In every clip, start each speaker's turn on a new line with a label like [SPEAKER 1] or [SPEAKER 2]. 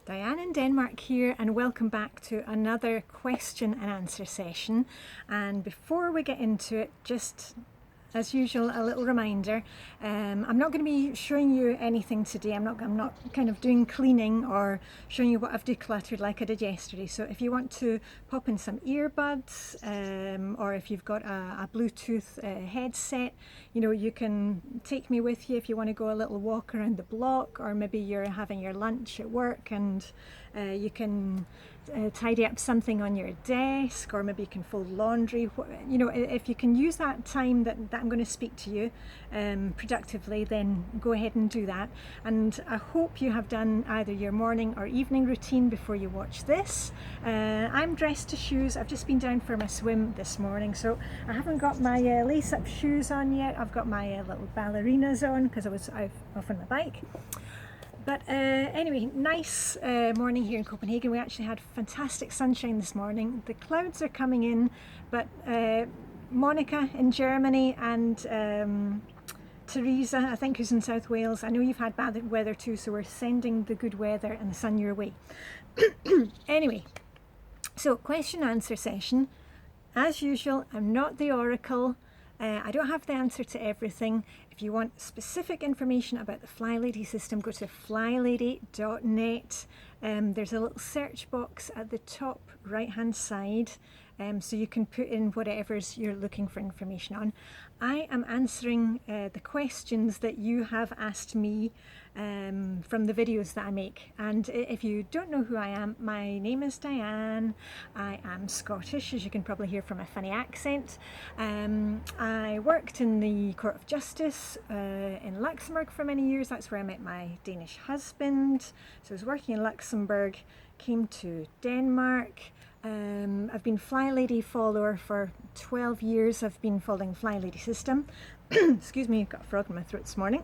[SPEAKER 1] Diane in Denmark here, and welcome back to another question and answer session. And before we get into it, just as usual, a little reminder, I'm not going to be showing you anything today. I'm not kind of doing cleaning or showing you what I've decluttered like I did yesterday. So if you want to pop in some earbuds, or if you've got a Bluetooth headset, you know, you can take me with you if you want to go a little walk around the block, or maybe you're having your lunch at work and you can tidy up something on your desk, or maybe you can fold laundry. You know, if you can use that time that I'm going to speak to you productively, then go ahead and do that. And I hope you have done either your morning or evening routine before you watch this. I'm dressed to shoes. I've just been down for my swim this morning, so I haven't got my lace-up shoes on yet. I've got my little ballerinas on because I was off on my bike. But anyway, nice morning here in Copenhagen. We actually had fantastic sunshine this morning. The clouds are coming in, but Monica in Germany and Teresa, I think, who's in South Wales, I know you've had bad weather too, so we're sending the good weather and the sun your way. Anyway, so question answer session. As usual, I'm not the oracle. I don't have the answer to everything. If you want specific information about the Flylady system, go to flylady.net. There's a little search box at the top right hand side, so you can put in whatever's you're looking for information on. I am answering the questions that you have asked me from the videos that I make. And if you don't know who I am, my name is Diane. I am Scottish, as you can probably hear from my funny accent. I worked in the Court of Justice in Luxembourg for many years. That's where I met my Danish husband. So I was working in Luxembourg, came to Denmark. I've been Flylady follower for 12 years. I've been following Flylady system. Excuse me, I've got a frog in my throat this morning.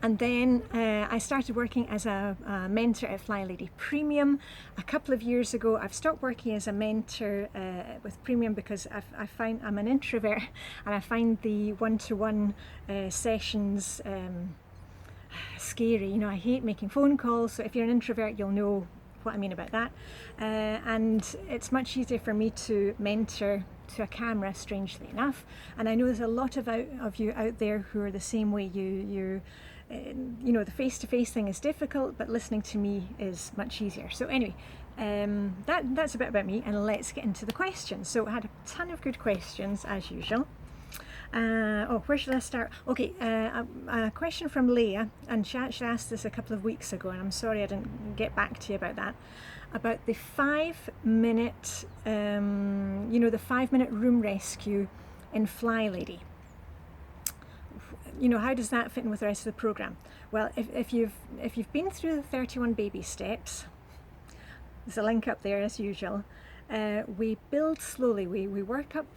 [SPEAKER 1] And then I started working as a mentor at Flylady Premium a couple of years ago. I've stopped working as a mentor with Premium because I find I'm an introvert, and I find the one-to-one sessions scary. You know, I hate making phone calls. So if you're an introvert, you'll know what I mean about that. And it's much easier for me to mentor to a camera, strangely enough. And I know there's a lot of you out there who are the same way. You know, the face-to-face thing is difficult, but listening to me is much easier. So anyway, that's a bit about me, and let's get into the questions. So I had a ton of good questions as usual. Where should I start? Okay, a question from Leah, and she actually asked this a couple of weeks ago, and I'm sorry I didn't get back to you about that. About the 5-minute, you know, the 5-minute room rescue in Flylady. You know, how does that fit in with the rest of the program? Well, if you've been through the 31 baby steps, there's a link up there as usual. We build slowly. We work up.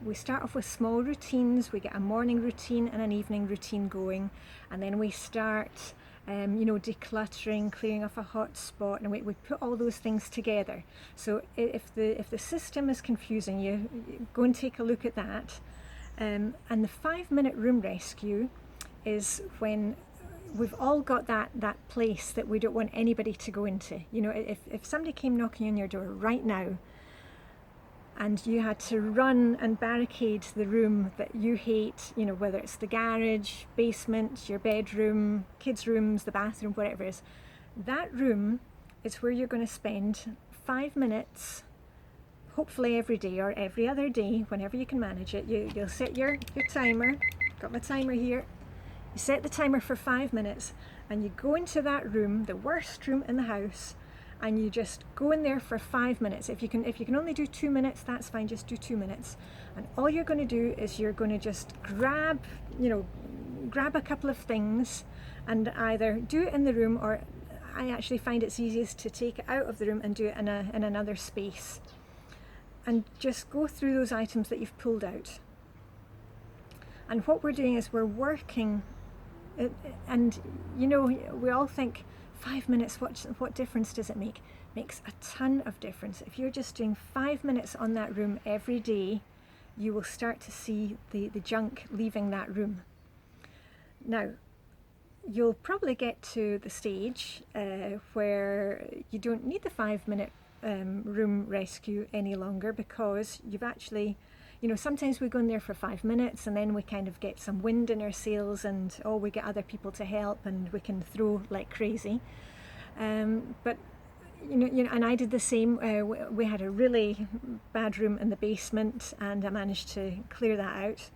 [SPEAKER 1] We start off with small routines. We get a morning routine and an evening routine going, and then we start, you know, decluttering, clearing off a hot spot, and we put all those things together. So if the system is confusing you, go and take a look at that. And the 5-minute room rescue is when we've all got that place that we don't want anybody to go into. You know, if somebody came knocking on your door right now and you had to run and barricade the room that you hate, you know, whether it's the garage, basement, your bedroom, kids' rooms, the bathroom, whatever it is, that room is where you're going to spend 5 minutes, hopefully every day or every other day, whenever you can manage it. You'll set your timer. Got my timer here. You set the timer for 5 minutes, and you go into that room, the worst room in the house, and you just go in there for 5 minutes. If you can only do 2 minutes, that's fine. Just do 2 minutes. And all you're going to do is you're going to just grab a couple of things, and either do it in the room, or I actually find it's easiest to take it out of the room and do it in another space. And just go through those items that you've pulled out. And what we're doing is we're working, and you know, we all think 5 minutes, what difference does it make? Makes a ton of difference. If you're just doing 5 minutes on that room every day, you will start to see the junk leaving that room. Now, you'll probably get to the stage where you don't need the 5 minute room rescue any longer, because you've actually, sometimes we go in there for 5 minutes and then we kind of get some wind in our sails, and we get other people to help and we can throw like crazy. But and I did the same. We had a really bad room in the basement and I managed to clear that out.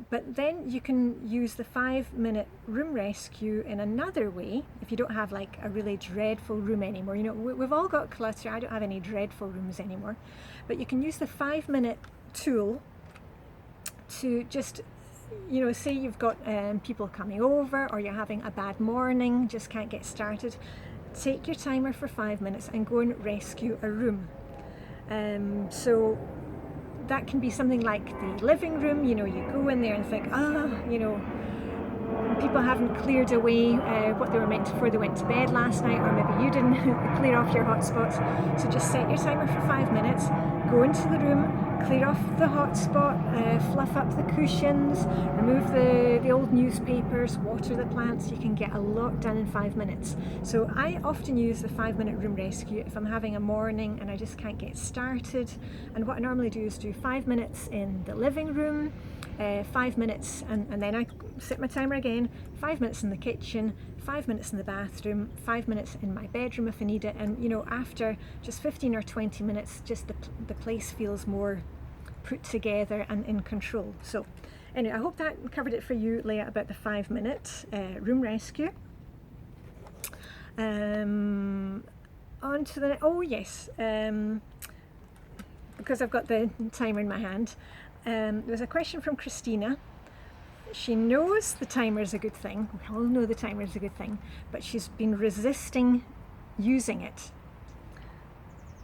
[SPEAKER 1] But then you can use the 5 minute room rescue in another way if you don't have like a really dreadful room anymore. We've all got clutter. I don't have any dreadful rooms anymore. But you can use the 5 minute tool to just, say you've got people coming over, or you're having a bad morning, just can't get started. Take your timer for 5 minutes and go and rescue a room. So that can be something like the living room. You go in there and think, people haven't cleared away what they were meant to before they went to bed last night, or maybe you didn't clear off your hotspots. So just set your timer for 5 minutes, go into the room, clear off the hotspot, fluff up the cushions, remove the old newspapers, water the plants. You can get a lot done in 5 minutes. So I often use the 5 minute room rescue if I'm having a morning and I just can't get started. And what I normally do is do 5 minutes in the living room, 5 minutes, and then I set my timer again, 5 minutes in the kitchen, 5 minutes in the bathroom, 5 minutes in my bedroom if I need it. And after just 15 or 20 minutes, just the place feels more put together and in control. So anyway, I hope that covered it for you, Leah, about the 5 minute room rescue. On to the, because I've got the timer in my hand. There's a question from Christina. She knows the timer is a good thing. We all know the timer is a good thing, but she's been resisting using it.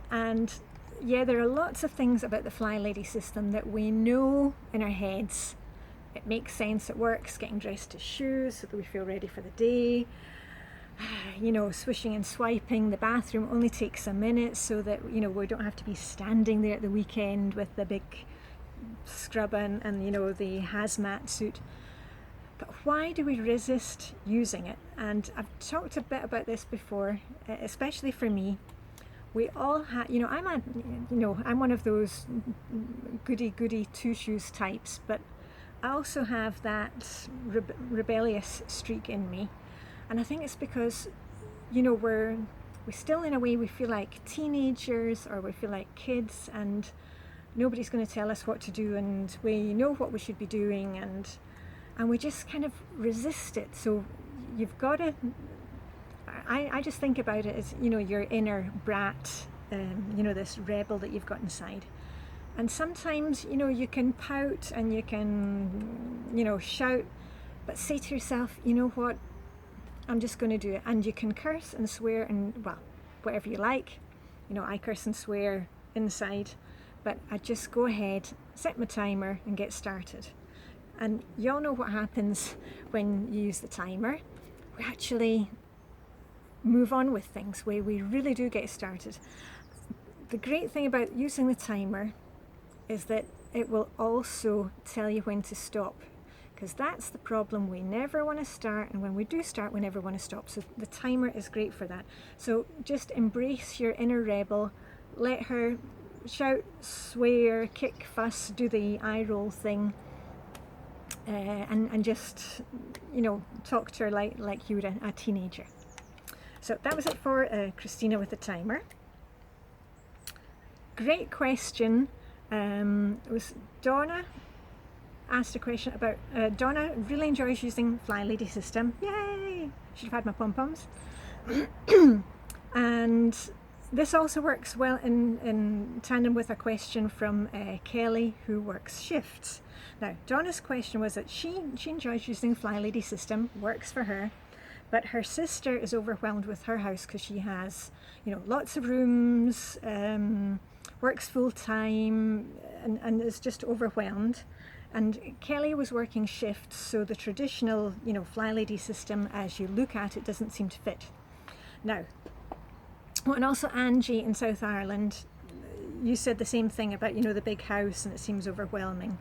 [SPEAKER 1] And yeah, there are lots of things about the Flylady system that we know in our heads. It makes sense, it works, getting dressed to shoes so that we feel ready for the day. Swishing and swiping the bathroom only takes a minute so that, we don't have to be standing there at the weekend with the big scrub and the hazmat suit. But why do we resist using it? And I've talked a bit about this before, especially for me. We all have, I'm one of those goody two shoes types, but I also have that rebellious streak in me. And I think it's because, we still, in a way, we feel like teenagers, or we feel like kids, and nobody's going to tell us what to do, and we know what we should be doing, and we just kind of resist it. So you've got to, I just think about it as, your inner brat, this rebel that you've got inside. And sometimes, you can pout and you can, shout, but say to yourself, you know what, I'm just going to do it. And you can curse and swear and, well, whatever you like. I curse and swear inside, but I just go ahead, set my timer and get started. And you all know what happens when you use the timer. We actually move on with things, where we really do get started. The great thing about using the timer is that it will also tell you when to stop, because that's the problem. We never want to start, and when we do start, we never want to stop. So the timer is great for that. So just embrace your inner rebel, let her shout, swear, kick, fuss, do the eye roll thing, and just talk to her like you were a teenager. So that was it for Christina with the timer. Great question. It was Donna asked a question about, Donna really enjoys using Flylady system. Yay! Should have had my pom-poms. And this also works well in tandem with a question from Kelly, who works shifts. Now, Donna's question was that she enjoys using Flylady system, works for her, but her sister is overwhelmed with her house because she has, lots of rooms, works full time, and is just overwhelmed. And Kelly was working shifts, so the traditional, Flylady system, as you look at it, doesn't seem to fit. Now, and also Angie in South Ireland, you said the same thing about, the big house, and it seems overwhelming.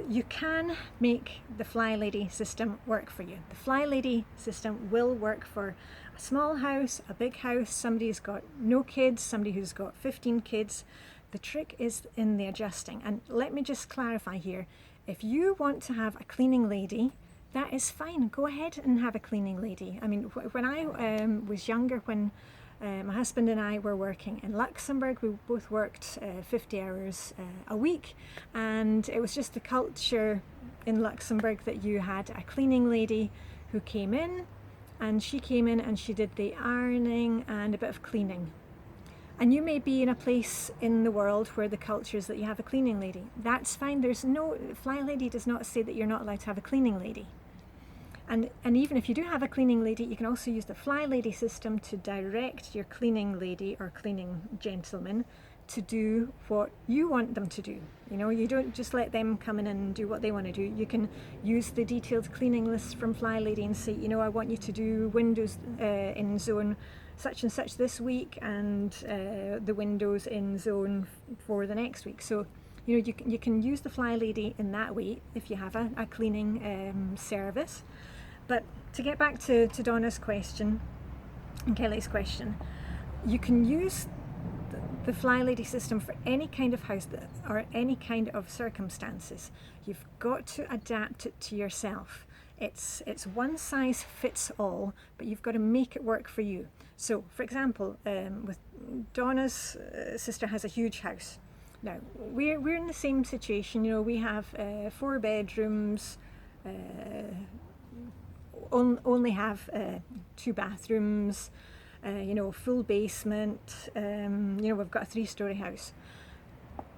[SPEAKER 1] You can make the Flylady system work for you. The Flylady system will work for a small house, a big house, somebody who's got no kids, somebody who's got 15 kids. The trick is in the adjusting. And let me just clarify here. If you want to have a cleaning lady, that is fine. Go ahead and have a cleaning lady. I mean, when I was younger, when my husband and I were working in Luxembourg, we both worked 50 hours a week, and it was just the culture in Luxembourg that you had a cleaning lady who came in, and she came in and she did the ironing and a bit of cleaning. And you may be in a place in the world where the culture is that you have a cleaning lady. That's fine. Flylady does not say that you're not allowed to have a cleaning lady. And even if you do have a cleaning lady, you can also use the Flylady system to direct your cleaning lady or cleaning gentleman to do what you want them to do. You know, you don't just let them come in and do what they want to do. You can use the detailed cleaning list from Flylady and say, you know, I want you to do windows in zone such and such this week, and the windows in zone for the next week. So, you know, you can use the Flylady in that way if you have a cleaning service. But to get back to Donna's question and Kelly's question, you can use the Flylady system for any kind of house or any kind of circumstances. You've got to adapt it to yourself. It's one size fits all, but you've got to make it work for you. So, for example, with Donna's sister has a huge house. Now, we're in the same situation. You know, we have 4 bedrooms, only have 2 bathrooms, you know, full basement, you know, we've got a 3-story house.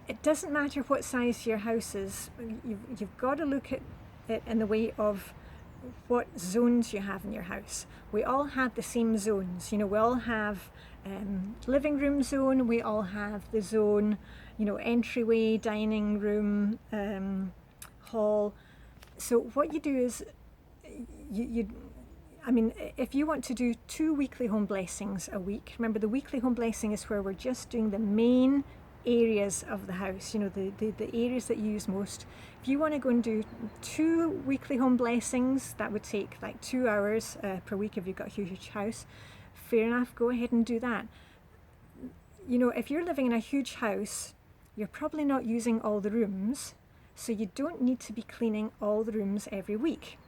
[SPEAKER 1] It doesn't matter what size your house is, you've got to look at it in the way of what zones you have in your house. We all have the same zones, you know, we all have living room zone, we all have the zone, you know, entryway, dining room, hall. So what you do is, I mean, if you want to do 2 weekly home blessings a week, remember the weekly home blessing is where we're just doing the main areas of the house, you know, the areas that you use most. If you want to go and do 2 weekly home blessings, that would take like 2 hours per week if you've got a huge house. Fair enough, go ahead and do that. You know, if you're living in a huge house, you're probably not using all the rooms, so you don't need to be cleaning all the rooms every week.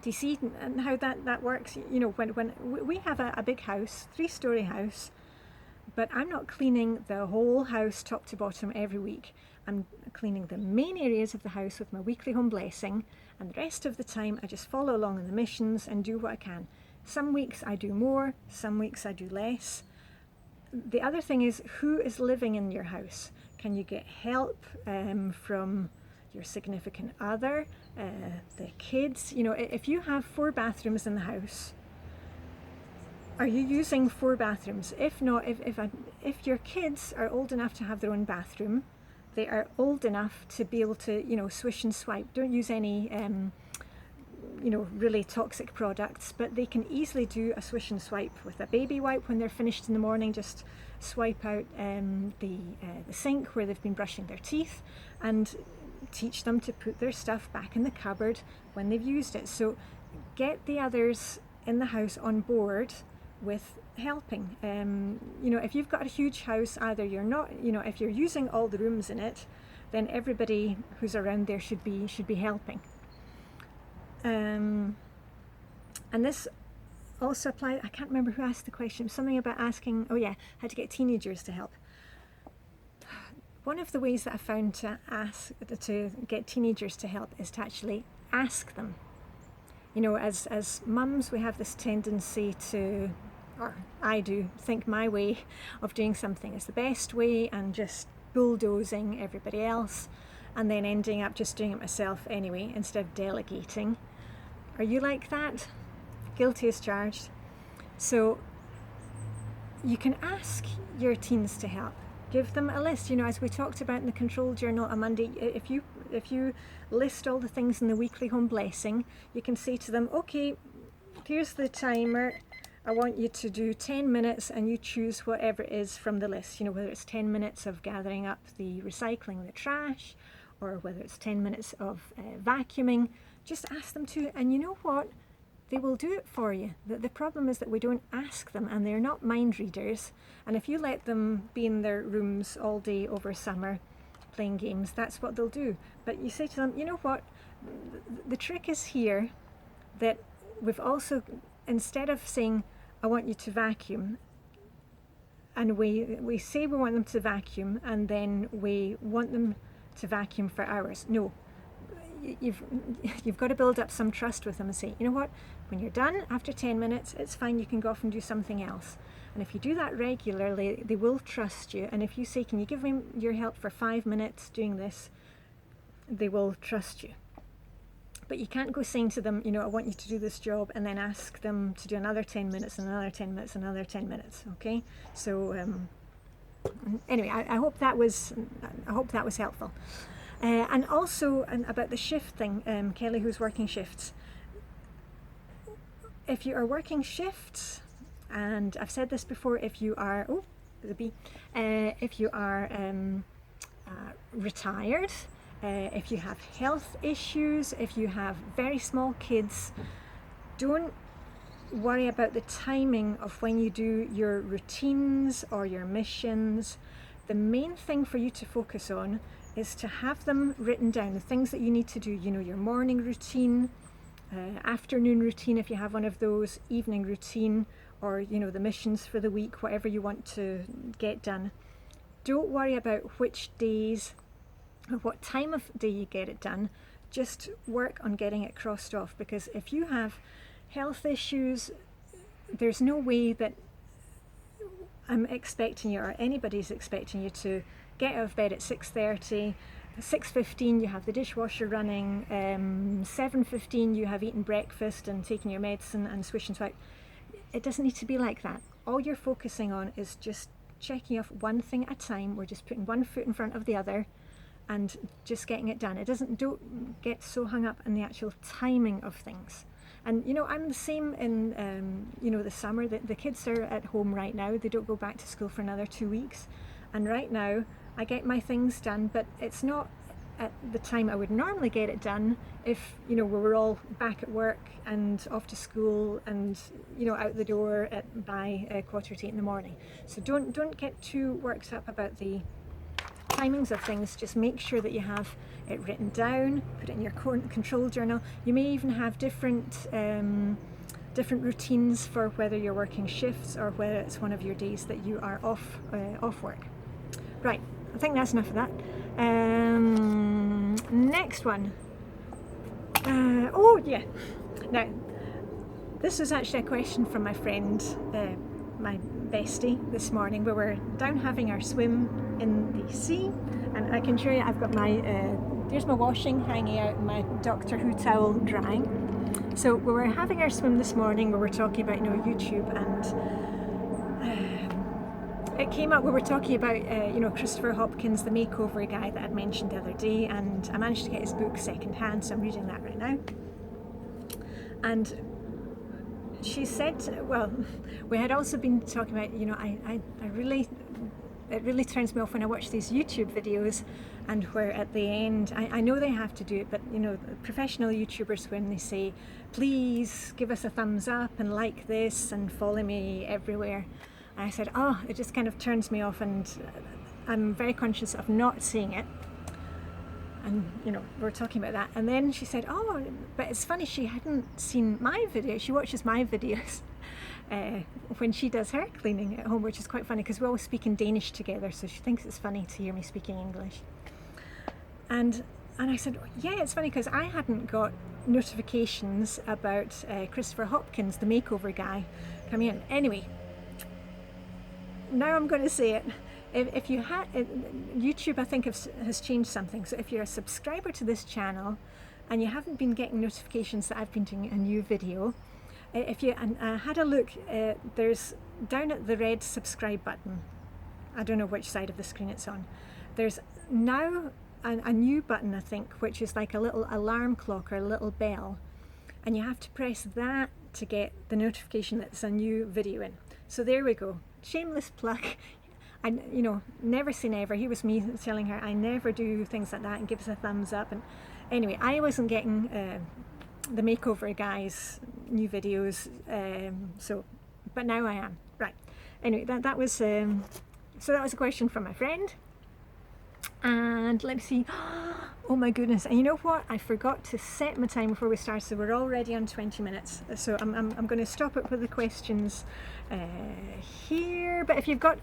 [SPEAKER 1] Do you see how that works? You know, when we have a big house, 3-story house, but I'm not cleaning the whole house top to bottom every week. I'm cleaning the main areas of the house with my weekly home blessing, and the rest of the time I just follow along in the missions and do what I can. Some weeks I do more, some weeks I do less. The other thing is, who is living in your house? Can you get help from your significant other, the kids? You know, if you have 4 bathrooms in the house, are you using 4 bathrooms? If not, if your kids are old enough to have their own bathroom, they are old enough to be able to, you know, swish and swipe. Don't use any, you know, really toxic products, but they can easily do a swish and swipe with a baby wipe when they're finished in the morning. Just swipe out the sink where they've been brushing their teeth, and teach them to put their stuff back in the cupboard when they've used it. So get the others in the house on board with helping. You know, if you've got a huge house, either you're not, you know, if you're using all the rooms in it, then everybody who's around there should be helping. And this also applies, I can't remember who asked the question, something about asking, oh yeah, how to get teenagers to help. One of the ways that I found to get teenagers to help is to actually ask them. You know, as mums, we have this tendency to, or I do, think my way of doing something is the best way and just bulldozing everybody else, and then ending up just doing it myself anyway instead of delegating. Are you like that? Guilty as charged. So you can ask your teens to help. Give them a list, you know, as we talked about in the control journal on Monday. If you list all the things in the weekly home blessing, you can say to them, okay, here's the timer. I want you to do 10 minutes and you choose whatever it is from the list, you know, whether it's 10 minutes of gathering up the recycling, the trash, or whether it's 10 minutes of vacuuming, just ask them to, and you know what? They will do it for you. The problem is that we don't ask them, and they're not mind readers. And if you let them be in their rooms all day over summer playing games, that's what they'll do. But you say to them, you know what? The trick is here that we've also, instead of saying, I want you to vacuum, and we say we want them to vacuum, and then we want them to vacuum for hours. No, you've got to build up some trust with them and say, you know what, when you're done after 10 minutes, it's fine, you can go off and do something else. And if you do that regularly, they will trust you. And if you say, can you give me your help for 5 minutes doing this, they will trust you. But you can't go saying to them, you know, I want you to do this job, and then ask them to do another 10 minutes and another 10 minutes and another 10 minutes. Okay, so anyway, I hope that was helpful. And also about the shift thing, Kelly, who's working shifts. If you are working shifts, and I've said this before, if you are if you are retired, if you have health issues, if you have very small kids, don't worry about the timing of when you do your routines or your missions. The main thing for you to focus on is to have them written down, the things that you need to do, you know, your morning routine, afternoon routine if you have one of those, evening routine, or you know, the missions for the week, whatever you want to get done. Don't worry about which days or what time of day you get it done. Just work on getting it crossed off, because if you have health issues, there's no way that I'm expecting you, or anybody's expecting you, to get out of bed at 6:30, 6:15 you have the dishwasher running, 7:15 you have eaten breakfast and taken your medicine and swish and swipe. It doesn't need to be like that. All you're focusing on is just checking off one thing at a time. We're just putting one foot in front of the other and just getting it done. Don't get so hung up in the actual timing of things. And you know, I'm the same in you know, the summer. The kids are at home right now. They don't go back to school for another 2 weeks. And right now I get my things done, but it's not at the time I would normally get it done if, you know, we were all back at work and off to school and, you know, out the door by 7:45 in the morning. So don't get too worked up about the timings of things. Just make sure that you have it written down, put it in your control journal. You may even have different routines for whether you're working shifts or whether it's one of your days that you are off work. Right, I think that's enough of that. Next one. Oh yeah. Now, this was actually a question from my friend, my bestie, this morning. We were down having our swim in the sea, and I can show you, I've got my, there's my washing hanging out and my Doctor Who towel drying. So we were having our swim this morning. We were talking about, you know, YouTube, and it came up, we were talking about, you know, Christopher Hopkins, the makeover guy that I'd mentioned the other day, and I managed to get his book second hand, so I'm reading that right now. And she said, well, we had also been talking about, you know, it really turns me off when I watch these YouTube videos and where at the end, I know they have to do it, but you know, professional YouTubers, when they say, please give us a thumbs up and like this and follow me everywhere. And I said, oh, it just kind of turns me off, and I'm very conscious of not seeing it. And you know, we're talking about that. And then she said, oh, but it's funny, she hadn't seen my video. She watches my videos when she does her cleaning at home, which is quite funny because we always speak in Danish together, so she thinks it's funny to hear me speaking English. And I said, yeah, it's funny because I hadn't got notifications about Christopher Hopkins, the makeover guy, coming in. Anyway, now I'm going to say it. If you had YouTube, I think has changed something. So if you're a subscriber to this channel and you haven't been getting notifications that I've been doing a new video, if you had a look, there's down at the red subscribe button. I don't know which side of the screen it's on. There's now a new button, I think, which is like a little alarm clock or a little bell, and you have to press that to get the notification that there's a new video in. So there we go. Shameless plug. you know, never say never. Here was me telling her I never do things like that and gives a thumbs up. And anyway, I wasn't getting the makeover guys new videos, but now I am. Right. Anyway, that was so that was a question from my friend. And let me see. Oh my goodness! And you know what? I forgot to set my time before we started, so we're already on 20 minutes. So I'm going to stop it with the questions here. But if you've got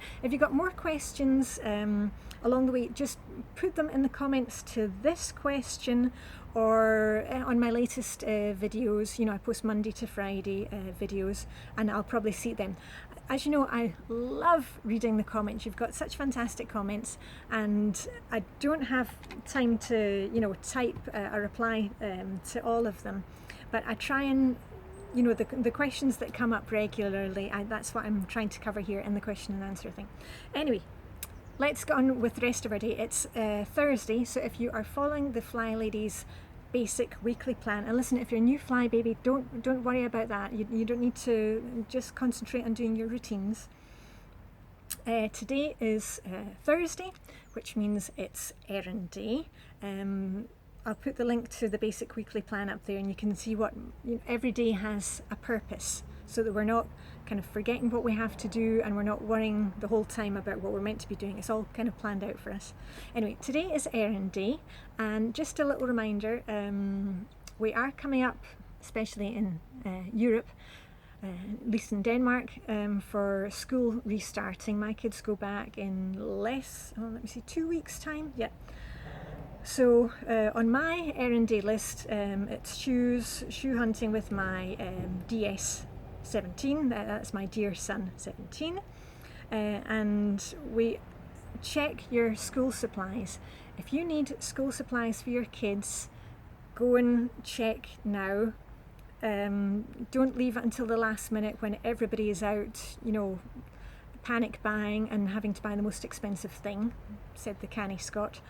[SPEAKER 1] more questions along the way, just put them in the comments to this question or on my latest videos. You know, I post Monday to Friday videos, and I'll probably see them. As you know, I love reading the comments. You've got such fantastic comments, and I don't have time to, you know, type a reply to all of them. But I try and, you know, the questions that come up regularly, that's what I'm trying to cover here in the question and answer thing. Anyway, let's get on with the rest of our day. It's Thursday, so if you are following the Flyladies basic weekly plan, and listen, if you're a new fly baby, don't worry about that. You don't need to, just concentrate on doing your routines. Today is Thursday, which means it's errand day. I'll put the link to the basic weekly plan up there, and you can see what, you know, every day has a purpose, so that we're not kind of forgetting what we have to do, and we're not worrying the whole time about what we're meant to be doing. It's all kind of planned out for us. Anyway, today is errand day, and just a little reminder, we are coming up, especially in Europe, at least in Denmark, for school restarting. My kids go back in less, let me see, 2 weeks time. Yeah. So on my errand day list, it's shoe hunting with my DS 17, that's my dear son 17, and we check your school supplies. If you need school supplies for your kids, go and check now. Don't leave it until the last minute when everybody is out, you know, panic buying and having to buy the most expensive thing, said the canny Scot.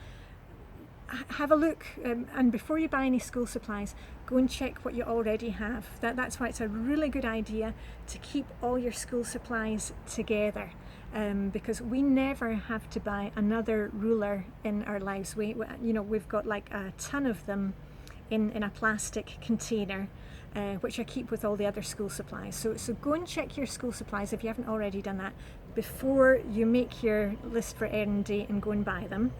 [SPEAKER 1] Have a look, and before you buy any school supplies, go and check what you already have. That's why it's a really good idea to keep all your school supplies together, because we never have to buy another ruler in our lives. You know, we've got like a ton of them in a plastic container, which I keep with all the other school supplies. So go and check your school supplies if you haven't already done that before you make your list for errand day and go and buy them.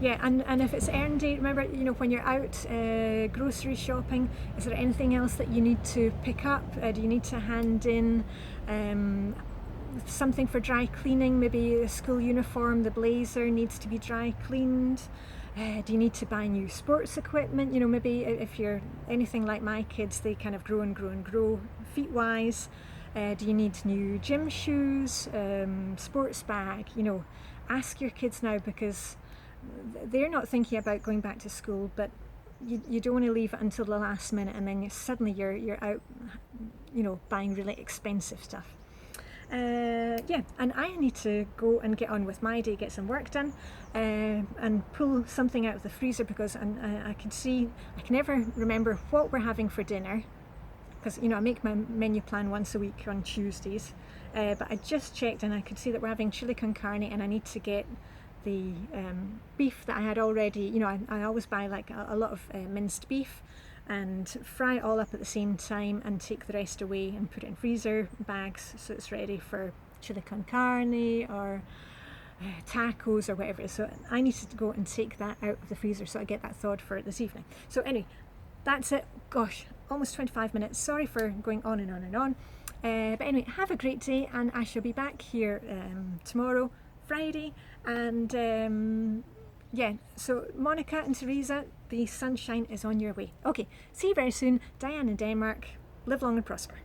[SPEAKER 1] Yeah, and if it's errand day, remember, you know, when you're out grocery shopping, is there anything else that you need to pick up? Do you need to hand in something for dry cleaning? Maybe a school uniform, the blazer needs to be dry cleaned. Do you need to buy new sports equipment? You know, maybe if you're anything like my kids, they kind of grow and grow and grow feet wise. Do you need new gym shoes, sports bag? You know, ask your kids now, because they're not thinking about going back to school, but you don't want to leave it until the last minute, and then suddenly you're out, you know, buying really expensive stuff. Yeah, and I need to go and get on with my day, get some work done, and pull something out of the freezer, because I can never remember what we're having for dinner, because, you know, I make my menu plan once a week on Tuesdays, but I just checked and I could see that we're having chili con carne, and I need to get the beef that I had already. You know, I always buy like a lot of minced beef and fry it all up at the same time and take the rest away and put it in freezer bags so it's ready for chili con carne or tacos or whatever it is. So I need to go and take that out of the freezer so I get that thawed for this evening. So anyway, that's it. Gosh, almost 25 minutes. Sorry for going on and on and on. But anyway, have a great day, and I shall be back here tomorrow, Friday. And yeah, so Monica and Teresa, the sunshine is on your way. Okay, see you very soon. Diane in Denmark. Live long and prosper.